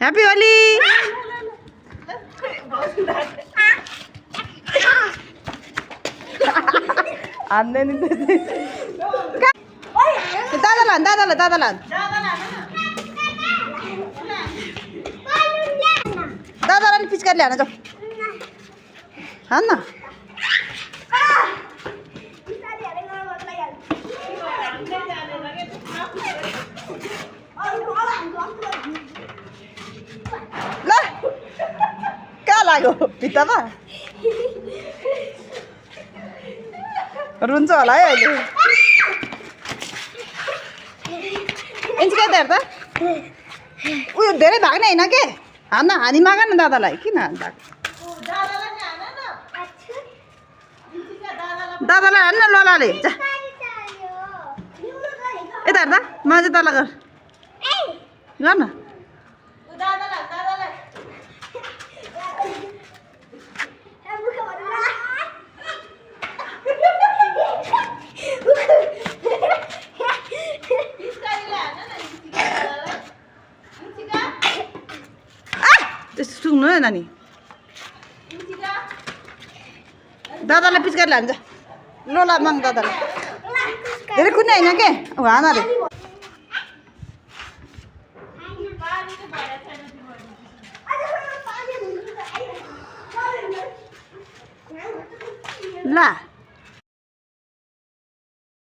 Happy Holi. हान्दैन नि दादालाई दादालाई दादालाई दादालाई नि पिचकारीले हान जाऊ हान न ल कहाँ लाग्यो भित्तामा रुन्छ होला है अहिले इन्चिका त हेर्दा उयो धेरै भाग्ने होइन के हान्न हानी माग न दादालाई किन दादालाई हान्न लोलाले जा यता हेर्दा माझे तल गर न त्यस्तो सुन्नु है नानी दादालाई पिचकारी लान्छ लोला माग दादालाई धेरै कुनै होइन के हान अरे ला